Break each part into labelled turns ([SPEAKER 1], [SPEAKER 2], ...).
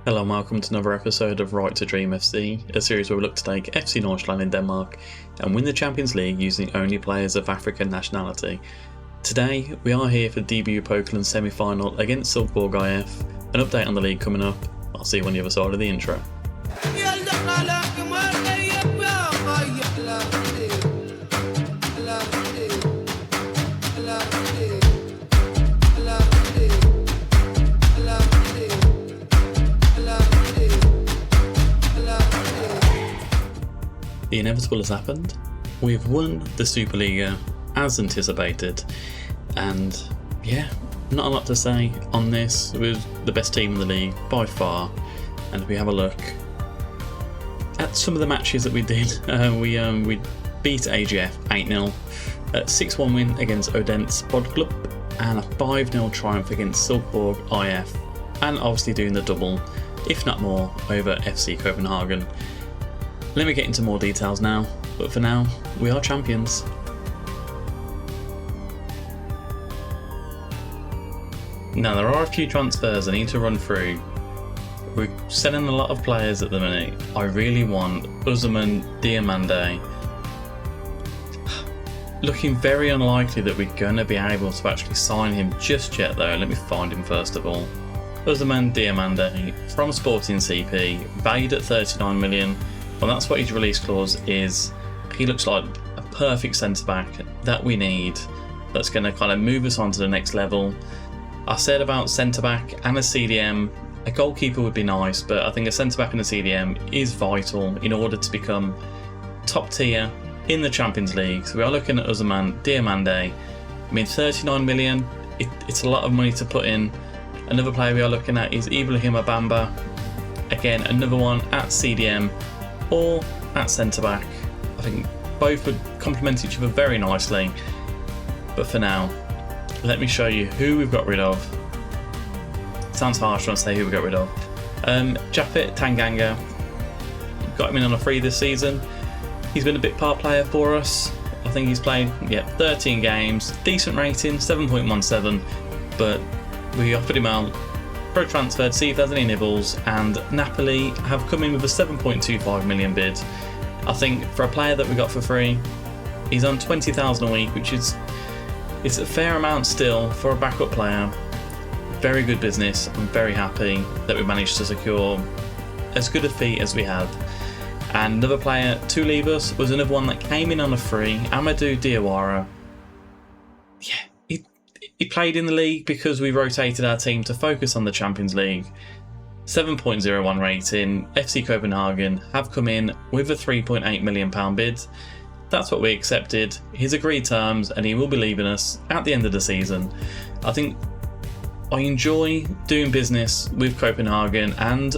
[SPEAKER 1] Hello and welcome to another episode of Right to Dream FC, a series where we look to take FC Nordsjælland in Denmark and win the Champions League using only players of African nationality. Today, we are here for the DBU Poland semi-final against Silkeborg IF, an update on the league coming up. I'll see you on the other side of the intro. The inevitable has happened. We've won the Superliga as anticipated, and yeah, not a lot to say on this. It was the best team in the league by far, and if we have a look at some of the matches that we did, we beat AGF 8-0, a 6-1 win against Odense Boldklub, and a 5-0 triumph against Silkeborg IF, and obviously doing the double, if not more, over FC Copenhagen. Let me get into more details now, but for now, we are champions. Now, there are a few transfers I need to run through. We're selling a lot of players at the minute. I really want Usman Diamande. Looking very unlikely that we're going to be able to actually sign him just yet though. Let me find him first of all. Usman Diamande from Sporting CP, valued at 39 million. Well, that's what his release clause is. He looks like a perfect centre-back that we need, that's going to kind of move us on to the next level. I said about centre-back and a CDM, a goalkeeper would be nice, but I think a centre-back and a CDM is vital in order to become top tier in the Champions League. So we are looking at Usman Diamande. I mean, 39 million, it's a lot of money to put in. Another player we are looking at is Ibrahim Bamba. Again, another one at CDM or at centre-back. I think both would complement each other very nicely. But for now, let me show you who we've got rid of. Sounds harsh when I say who we got rid of. Japhet Tanganga, got him in on a free this season. He's been a bit part player for us. I think he's played 13 games, decent rating, 7.17, but we offered him out for a transfer to see if there's any nibbles, and Napoli have come in with a 7.25 million bid. I think for a player that we got for free, he's on 20,000 a week, which is it's a fair amount still for a backup player. Very good business. I'm very happy that we managed to secure as good a fee as we have. And another player to leave us was another one that came in on a free, Amadou Diawara. He played in the league because we rotated our team to focus on the Champions League. 7.01 rating, FC Copenhagen have come in with a £3.8 million bid. That's what we accepted, his agreed terms, and he will be leaving us at the end of the season. I think I enjoy doing business with Copenhagen and,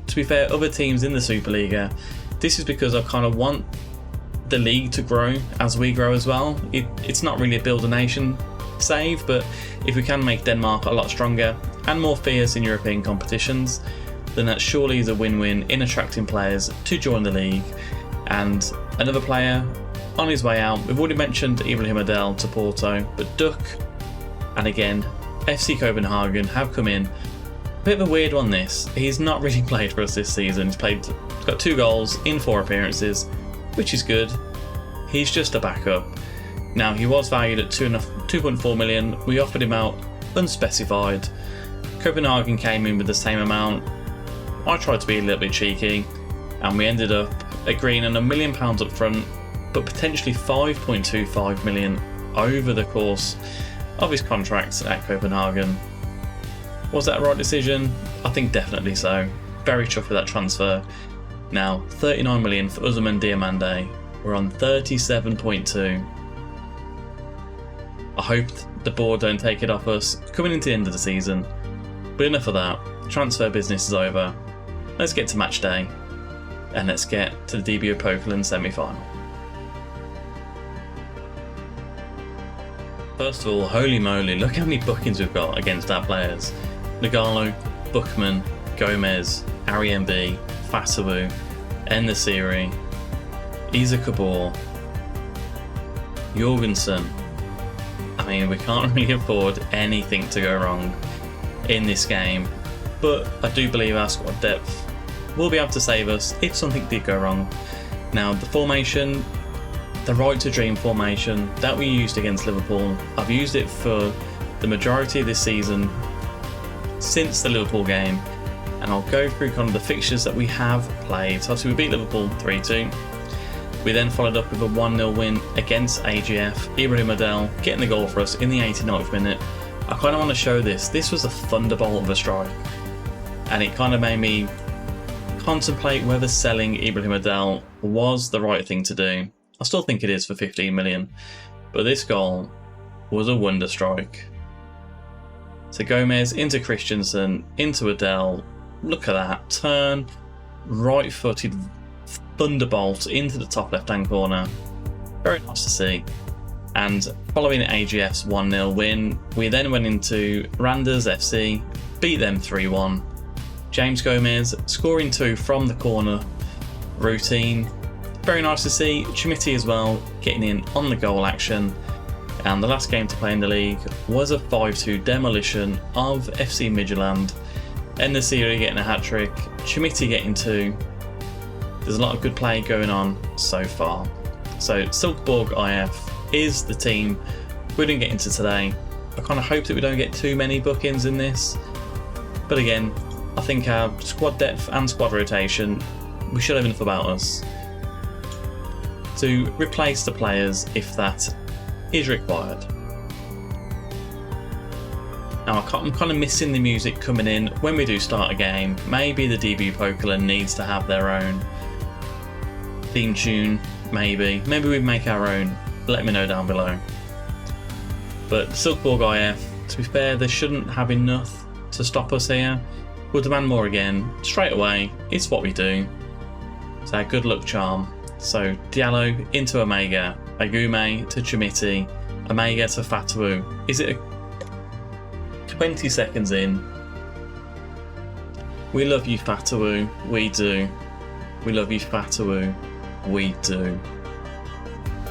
[SPEAKER 1] to be fair, other teams in the Superliga. This is because I kind of want the league to grow as we grow as well. It's not really a build a nation save, but if we can make Denmark a lot stronger and more fierce in European competitions, then that surely is a win-win in attracting players to join the league. And another player on his way out, we've already mentioned Ibrahim Adel to Porto, but Duck and again FC Copenhagen have come in. A bit of a weird one this. He's not really played for us this season. He's got 2 goals in 4 appearances, which is good. He's just a backup. Now, he was valued at 2.4 million. We offered him out unspecified. Copenhagen came in with the same amount. I tried to be a little bit cheeky, and we ended up agreeing on £1 million up front, but potentially 5.25 million over the course of his contract at Copenhagen. Was that a right decision? I think definitely so. Very chuffed with that transfer. Now, 39 million for Usman Diamande. We're on 37.2. I hope the board don't take it off us coming into the end of the season. But enough of that. Transfer business is over. Let's get to match day. And let's get to the DBU Poland semi-final. First of all, holy moly, look how many bookings we've got against our players. Nagalo, Buchmann, Gomez, Ariembi, Fasawu, En-Nesyri, Isa Kabor, Jorgensen. I mean, we can't really afford anything to go wrong in this game. but I do believe our squad depth will be able to save us if something did go wrong. Now, the formation, the right to dream formation that we used against Liverpool, I've used it for the majority of this season since the Liverpool game, and I'll go through kind of the fixtures that we have played. So obviously we beat Liverpool 3-2. We then followed up with a 1-0 win against AGF. Ibrahim Adel getting the goal for us in the 89th minute. I kind of want to show this. This was a thunderbolt of a strike, and it kind of made me contemplate whether selling Ibrahim Adel was the right thing to do. I still think it is for 15 million, but this goal was a wonder strike. So Gomez into Christensen, into Adel. Look at that turn, right-footed thunderbolt into the top left-hand corner. Very nice to see. And following AGF's 1-0 win, we then went into Randers FC, beat them 3-1. James Gomez scoring 2 from the corner routine. Very nice to see. Chimiti as well getting in on the goal action. And the last game to play in the league was a 5-2 demolition of FC Midtjylland. En-Nesyri getting a hat-trick, Chimiti getting 2. There's a lot of good play going on so far. So Silkeborg IF is the team we didn't get into today. I kind of hope that we don't get too many bookings in this. But again, I think our squad depth and squad rotation, we should have enough about us to replace the players if that is required. Now I'm kind of missing the music coming in when we do start a game. Maybe the DB Poker needs to have their own theme tune, maybe we make our own. Let me know down below. But Silkeborg IF, to be fair, they shouldn't have enough to stop us here. We'll demand more again, straight away. It's what we do. It's our good luck charm. So Diallo into Omega, Agume to Chimiti, Omega to Fatawu. Is it 20 seconds in? We love you, Fatawu. We do. We love you, Fatawu. We do.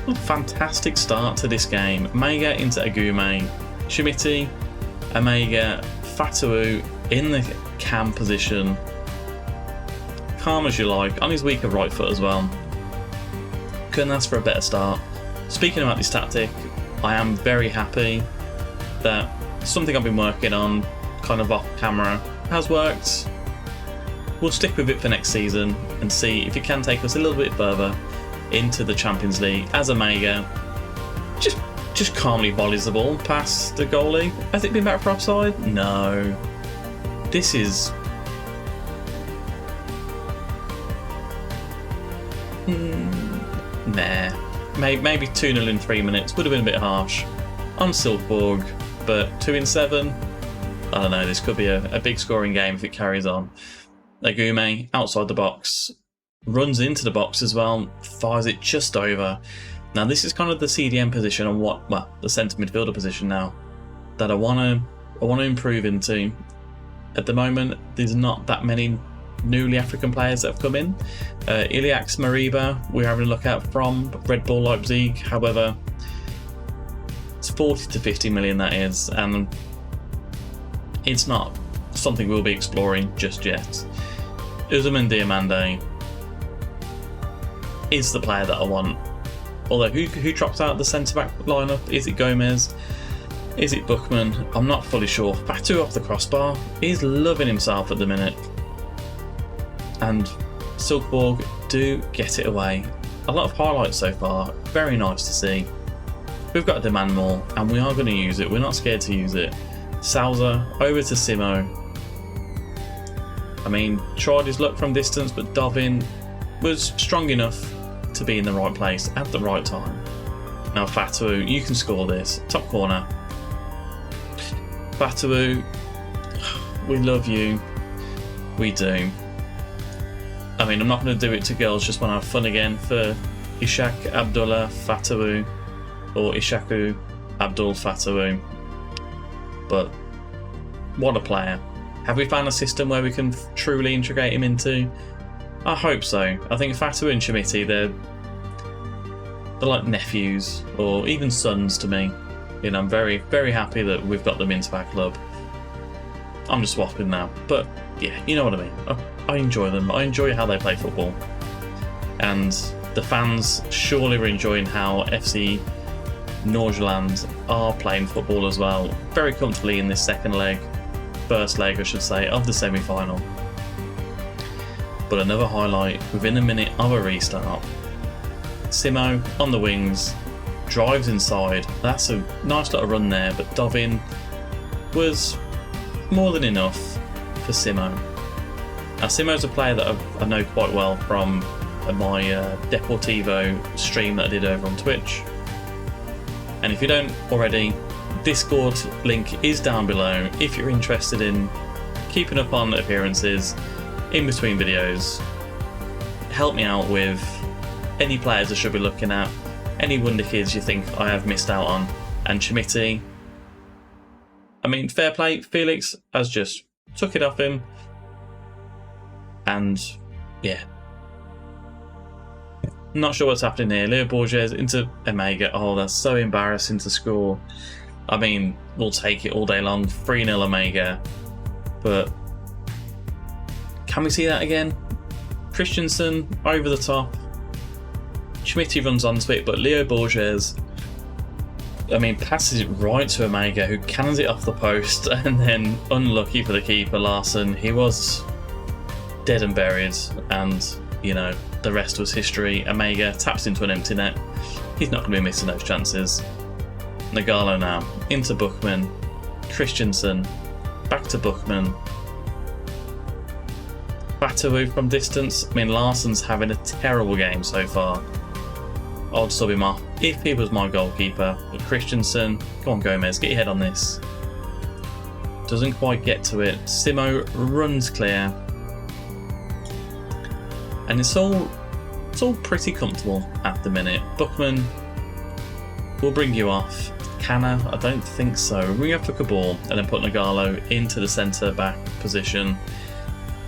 [SPEAKER 1] What a fantastic start to this game. Omega into Agume, Chimiti, Omega, Fatawu in the cam position. Calm as you like, on his weaker right foot as well. Couldn't ask for a better start. Speaking about this tactic, I am very happy that something I've been working on, kind of off camera, has worked. We'll stick with it for next season and see if it can take us a little bit further into the Champions League as Omega just calmly volleys the ball past the goalie. Has it been back for offside? No. This is... nah. Maybe 2-0 in 3 minutes would have been a bit harsh on Silkeborg, but 2 in 7? I don't know, this could be a big scoring game if it carries on. Agume outside the box, runs into the box as well, fires it just over. Now this is kind of the CDM position and the centre midfielder position now that I want to improve into. At the moment, there's not that many newly African players that have come in. Iliax Mariba, we're having a look at from Red Bull Leipzig. However, it's 40 to 50 million that is, and it's not something we'll be exploring just yet. Usman Diamande is the player that I want. Although who drops out the centre-back lineup? Is it Gomez? Is it Buchmann? I'm not fully sure. Fatu off the crossbar. He's loving himself at the minute. And Silkeborg do get it away. A lot of highlights so far. Very nice to see. We've got to demand more, and we are going to use it. We're not scared to use it. Salza over to Simo. I mean, tried his luck from distance, but Dovin was strong enough to be in the right place at the right time. Now Fatawu, you can score this. Top corner. Fatawu, we love you. We do. I mean, I'm not going to do it to girls, just want to have fun again for Ishak Abdullah Fatawu or Ishaku Abdul Fatawu. But what a player. Have we found a system where we can truly integrate him into? I hope so. I think Fatawu and Chimiti, they're like nephews or even sons to me. You know, I'm very, very happy that we've got them into our club. I'm just waffling now. But yeah, you know what I mean. I enjoy them. I enjoy how they play football. And the fans surely are enjoying how FC Norgeland are playing football as well. Very comfortably in this first leg I should say, of the semi-final. But another highlight within a minute of a restart. Simo on the wings, drives inside. That's a nice little run there, but Dovin was more than enough for Simo. Now Simo's a player that I know quite well from my Deportivo stream that I did over on Twitch. And if you don't already, Discord link is down below if you're interested in keeping up on appearances in between videos. Help me out with any players I should be looking at, any wonder kids you think I have missed out on. And Chimiti, I mean, fair play, Felix has just took it off him. And yeah, not sure what's happening here. Leo Borges into Omega. Oh, that's so embarrassing to score. I mean, we'll take it all day long. 3-0 Omega. But can we see that again? Christensen over the top. Schmitty runs onto it, but Leo Borges, I mean, passes it right to Omega, who cannons it off the post, and then unlucky for the keeper, Larson. He was dead and buried, and, you know, the rest was history. Omega taps into an empty net. He's not going to be missing those chances. Nagalo now, into Buchmann. Christensen, back to Buchmann. Batawu from distance. I mean, Larson's having a terrible game so far. I'd sub him off if he was my goalkeeper. But Christensen, come on Gomez, get your head on this. Doesn't quite get to it. Simo runs clear. And it's all pretty comfortable at the minute. Buchmann will bring you off. Canna, I don't think so. We have to took a ball and then put Nagalo into the centre back position.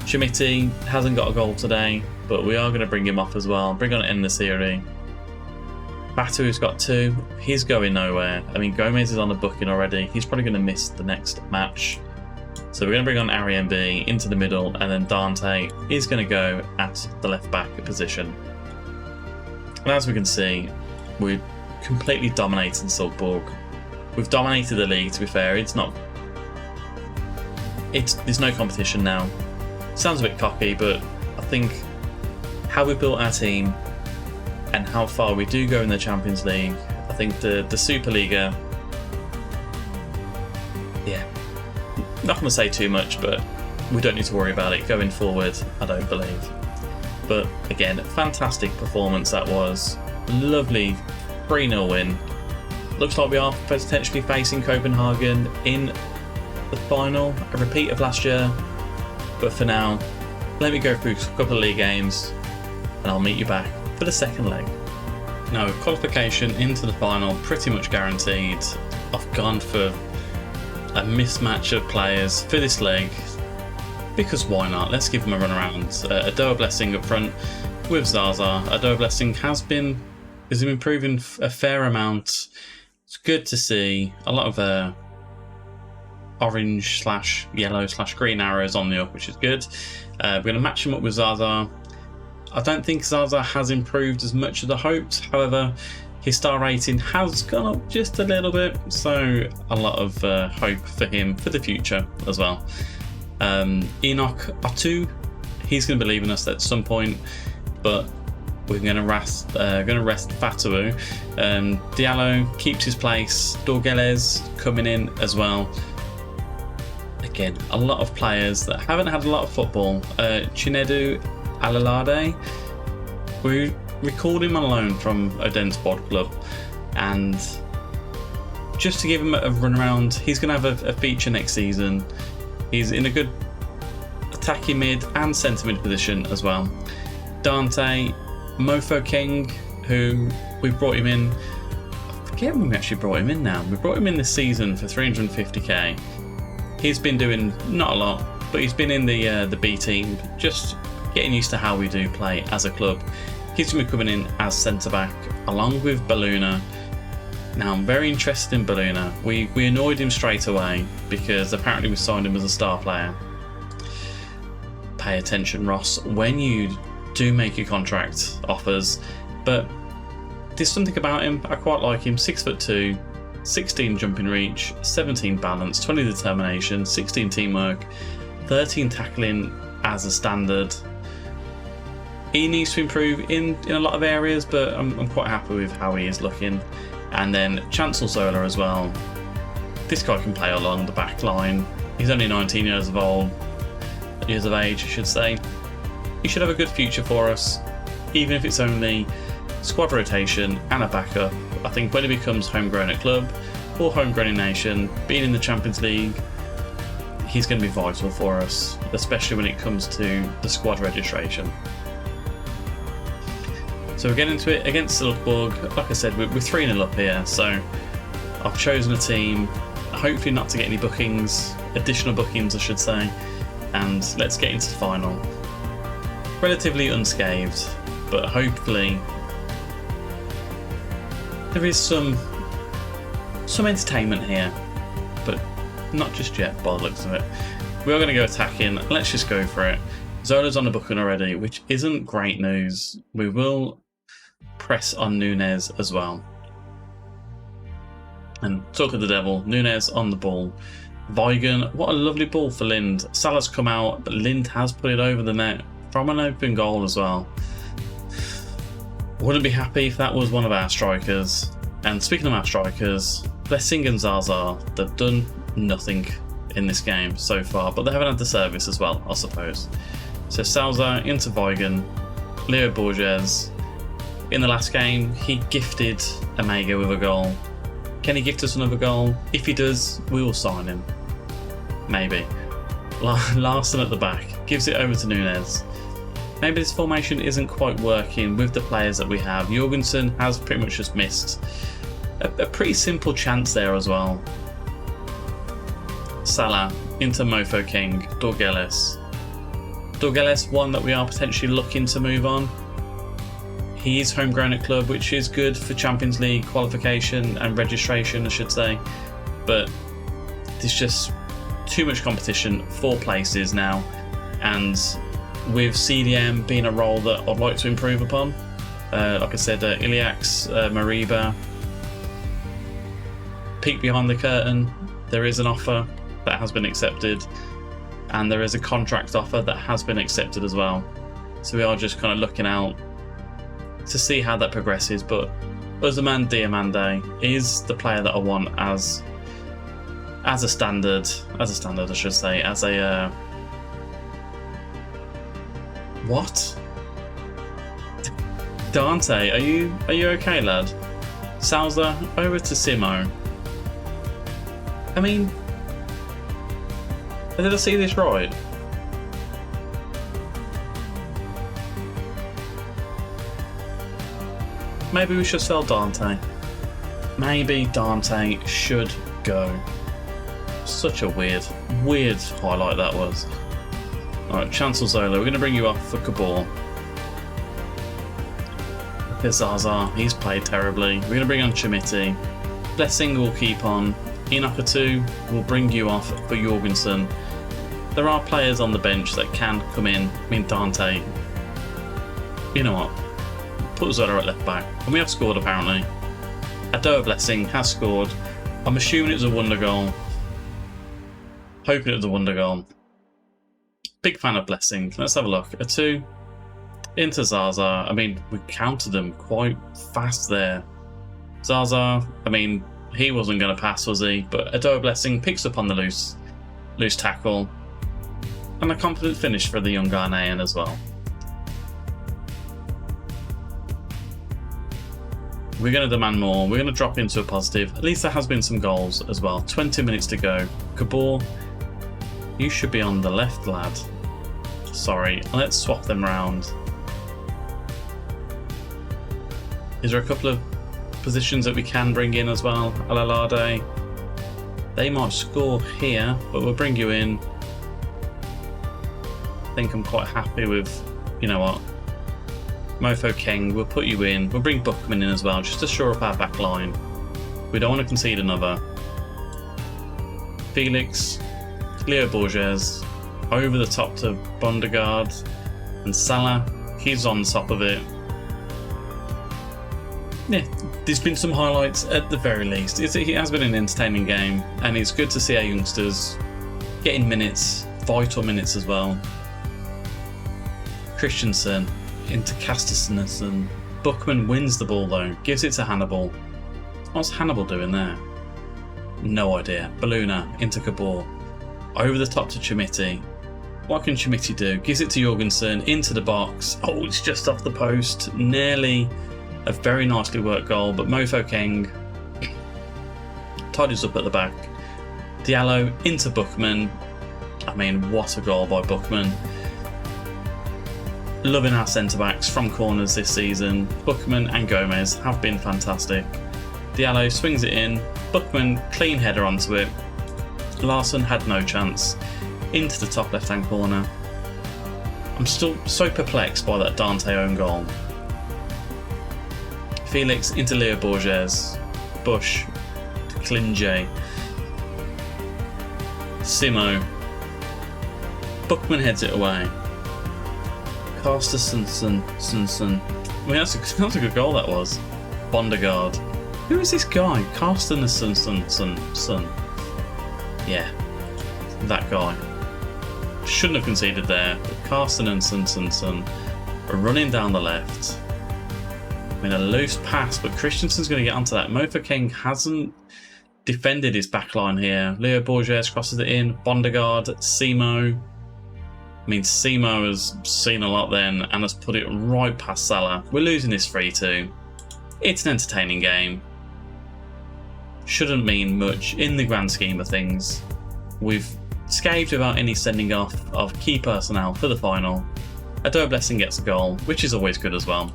[SPEAKER 1] Chimiti hasn't got a goal today, but we are going to bring him off as well. Bring on in the series. Batu's got 2. He's going nowhere. I mean, Gomez is on the booking already. He's probably going to miss the next match. So we're going to bring on Ariembe into the middle, and then Dante is going to go at the left back position. And as we can see, we're completely dominating Salzburg. We've dominated the league, to be fair. There's no competition now. Sounds a bit cocky, but I think how we built our team and how far we do go in the Champions League, I think the Superliga, yeah, not going to say too much, but we don't need to worry about it going forward, I don't believe. But again, fantastic performance that was. Lovely 3-0 win. Looks like we are potentially facing Copenhagen in the final, a repeat of last year. But for now, let me go through a couple of league games and I'll meet you back for the second leg. Now, with qualification into the final pretty much guaranteed, I've gone for a mismatch of players for this leg, because why not? Let's give them a run around. Adoa Blessing up front with Zaza. Adoa Blessing has been improving a fair amount. It's good to see a lot of orange/yellow/green arrows on the up, which is good. We're going to match him up with Zaza. I don't think Zaza has improved as much as I hoped. However, his star rating has gone up just a little bit, so a lot of hope for him for the future as well. Enoch Atu, he's going to believe in us at some point, but we're going to rest Fatawu. Diallo keeps his place. Dorgeles coming in as well. Again, a lot of players that haven't had a lot of football. Chinedu Alalade, we recalled him on loan from Oden Sport Club, and just to give him a run around, he's going to have a feature next season. He's in a good attacking mid and centre mid position as well. Dante, Mofo King, who we brought him in, I forget when we actually brought him in now. We brought him in this season for 350k. He's been doing not a lot, but he's been in the B team, just getting used to how we do play as a club. He's going to be coming in as centre back along with Baluna. Now, I'm very interested in Baluna. We annoyed him straight away because apparently we signed him as a star player. Pay attention, Ross, when you do make your contract offers, but there's something about him. I quite like him. 6'2", 16 jumping reach, 17 balance, 20 determination, 16 teamwork, 13 tackling as a standard. He needs to improve in a lot of areas, but I'm quite happy with how he is looking. And then Chancellor Zola as well. This guy can play along the back line. He's only 19 years of age, I should say. He should have a good future for us, even if it's only squad rotation and a backup. I think when he becomes homegrown at club or homegrown in nation, being in the Champions League, he's going to be vital for us, especially when it comes to the squad registration. So we're getting into it against Salzburg. Like I said, we're 3-0 up here, so I've chosen a team, hopefully not to get any bookings, additional bookings I should say, and let's get into the final. Relatively unscathed, but hopefully there is some entertainment here, but not just yet by the looks of it. We are going to go attacking, let's just go for it. Zola's on the booking already, which isn't great news. We will press on Nunes as well. And talk of the devil, Nunes on the ball. Weigand, what a lovely ball for Lind. Salah's come out, but Lind has put it over the net from an open goal as well. Wouldn't be happy if that was one of our strikers. And speaking of our strikers, Blessing and Zaza, they've done nothing in this game so far, but they haven't had the service as well, I suppose. So Salza into Weigand, Leo Borges. In the last game, he gifted Omega with a goal. Can he gift us another goal? If he does, we will sign him. Maybe. Larson at the back, gives it over to Nunes. Maybe this formation isn't quite working with the players that we have. Jorgensen has pretty much just missed a pretty simple chance there as well. Salah into Mofo King, Dorgeles. Dorgeles, one that we are potentially looking to move on. He is homegrown at club, which is good for Champions League qualification and registration, I should say. But there's just too much competition, 4 places now. And with CDM being a role that I'd like to improve upon, like I said, Iliax, Mariba, peek behind the curtain, there is an offer that has been accepted. And there is a contract offer that has been accepted as well. So we are just kind of looking out to see how that progresses, but Usman Diamande is the player that I want as a standard, I should say, as a what? Dante, are you okay, lad? Salza over to Simo. I mean, did I see this right? Maybe we should sell Dante. Maybe Dante should go. Such a weird highlight that was. Alright, Chancellor Zola, we're going to bring you off for Kabul. Here's Zaza, he's played terribly. We're going to bring on Chimiti. Blessing will keep on. Inokatu will bring you off for Jorgensen. There are players on the bench that can come in. I mean, Dante. You know what? Put Zola at left back. And we have scored apparently. Adoa Blessing has scored. I'm assuming it was a wonder goal. Hoping it was a wonder goal. Big fan of Blessing. Let's have a look. A 2 into Zaza. I mean, we counted them quite fast there. Zaza, I mean, he wasn't going to pass, was he? But Adoa Blessing picks up on the loose tackle. And a confident finish for the young Ghanaian as well. We're going to demand more. We're going to drop into a positive. At least there has been some goals as well. 20 minutes to go. Kabul, you should be on the left, lad. Sorry, let's swap them round. Is there a couple of positions that we can bring in as well? Alalade. They might score here, but we'll bring you in. I think I'm quite happy with, you know what, Mofo King, we'll put you in. We'll bring Buckman in as well, just to shore up our back line. We don't want to concede another. Felix, Leo Borges, over the top to Bondegaard, and Salah, he's on top of it. Yeah, there's been some highlights at the very least. It has been an entertaining game, and it's good to see our youngsters getting minutes, vital minutes as well. Christensen into Casterson. Buckman wins the ball though, gives it to Hannibal. What's Hannibal doing there? No idea. Baluna into Kabor. Over the top to Chimiti. What can Chimiti do? Gives it to Jorgensen into the box. Oh, it's just off the post. Nearly a very nicely worked goal, but Mofo Keng tidies up at the back. Diallo into Buckman. I mean, what a goal by Buckman. Loving our centre-backs from corners this season. Buckman and Gomez have been fantastic. Diallo swings it in. Buckman, clean header onto it. Larsson had no chance. Into the top left-hand corner. I'm still so perplexed by that Dante own goal. Felix into Leo Borges. Bush to Klinge. Simo. Buckman heads it away. Casterson. I mean, that's a good goal that was. Bondegaard. Who is this guy? Casterson. Yeah, that guy. Shouldn't have conceded there, but Casterson are running down the left. I mean, a loose pass, but Christensen's going to get onto that. Mofa King hasn't defended his backline here. Leo Borges crosses it in. Bondegaard, Simo. I mean, Simo has seen a lot then and has put it right past Salah. We're losing this 3-2. It's an entertaining game. Shouldn't mean much in the grand scheme of things. We've scathed without any sending off of key personnel for the final. Ado Blessing gets a goal, which is always good as well.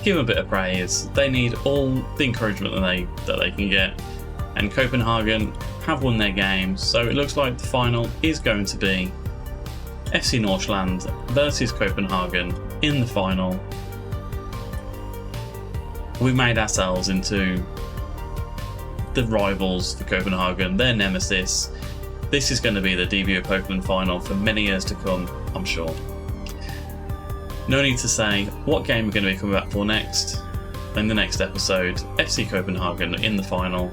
[SPEAKER 1] Give them a bit of praise. They need all the encouragement that they can get. And Copenhagen have won their game, so it looks like the final is going to be FC Nordsjælland versus Copenhagen in the final. We've made ourselves into the rivals for Copenhagen, their nemesis. This is going to be the DBU Poland final for many years to come, I'm sure. No need to say what game we're going to be coming back for next. In the next episode, FC Copenhagen in the final.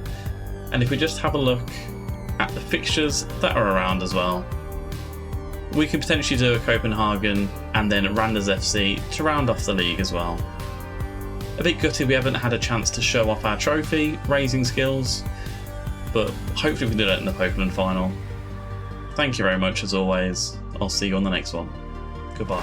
[SPEAKER 1] And if we just have a look at the fixtures that are around as well, we can potentially do a Copenhagen and then Randers FC to round off the league as well. A bit gutted we haven't had a chance to show off our trophy raising skills, but hopefully we can do that in the Poland final. Thank you very much as always. I'll see you on the next one. Goodbye.